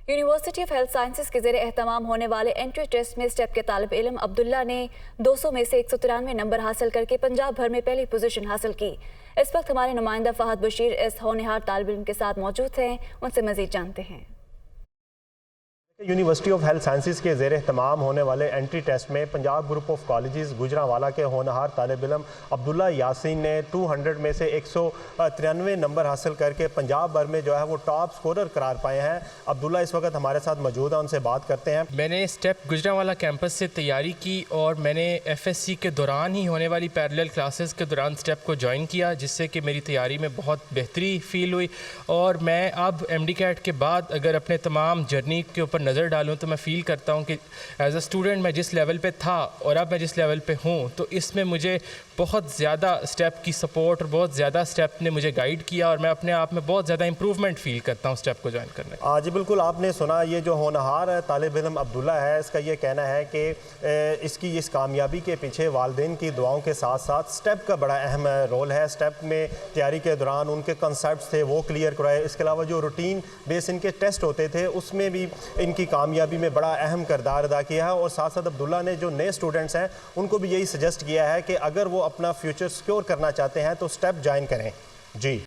University of health sciences کے زیر اہتمام ہونے والے انٹری ٹیسٹ میں اسٹیپ کے طالب علم عبداللہ نے 200 میں سے 193 نمبر حاصل کر کے پنجاب بھر میں پہلی پوزیشن حاصل کی۔ اس وقت ہمارے نمائندہ فہد بشیر اس ہونہار طالب علم کے ساتھ موجود ہیں، ان سے مزید جانتے ہیں۔ یونیورسٹی آف ہیلتھ سائنسز کے زیر اہتمام ہونے والے انٹری ٹیسٹ میں Punjab group of colleges Gujranwala کے ہونہار طالب علم عبداللہ یاسین نے 200 میں سے 193 نمبر حاصل کر کے پنجاب بھر میں جو ہے وہ ٹاپ سکورر قرار پائے ہیں۔ عبداللہ اس وقت ہمارے ساتھ موجود ہیں، ان سے بات کرتے ہیں۔ میں نے اسٹیپ گجرانوالہ کیمپس سے تیاری کی اور میں نے ایف ایس سی کے دوران ہی ہونے والی پیرلل کلاسز کے دوران اسٹیپ کو جوائن کیا، جس سے کہ میری تیاری میں بہت بہتری فیل ہوئی، اور میں اب ایم ڈی کیٹ کے بعد اگر اپنے تمام جرنی کے اوپر نظر ڈالوں تو میں فیل کرتا ہوں کہ ایز اے اسٹوڈنٹ میں جس لیول پہ تھا اور اب میں جس لیول پہ ہوں، تو اس میں مجھے بہت زیادہ اسٹیپ کی سپورٹ اور بہت زیادہ اسٹیپ نے مجھے گائیڈ کیا، اور میں اپنے آپ میں بہت زیادہ امپروومنٹ فیل کرتا ہوں اسٹیپ کو جوائن کرنے۔ جی بالکل، آپ نے سنا یہ جو ہونہار طالب علم عبداللہ ہے، اس کا یہ کہنا ہے کہ اس کی اس کامیابی کے پیچھے والدین کی دعاؤں کے ساتھ ساتھ اسٹیپ کا بڑا اہم رول ہے۔ اسٹیپ میں تیاری کے دوران ان کے کنسیپٹس تھے وہ کلیئر کرائے، اس کے علاوہ جو روٹین بیس ان کے ٹیسٹ ہوتے تھے اس میں بھی ان کی کامیابی میں بڑا اہم کردار ادا کیا ہے، اور ساتھ ساتھ عبداللہ نے جو نئے اسٹوڈنٹس ہیں ان کو بھی یہی سجیسٹ کیا ہے کہ اگر وہ اپنا فیوچر سیکیور کرنا چاہتے ہیں تو اسٹیپ جوائن کریں۔ جی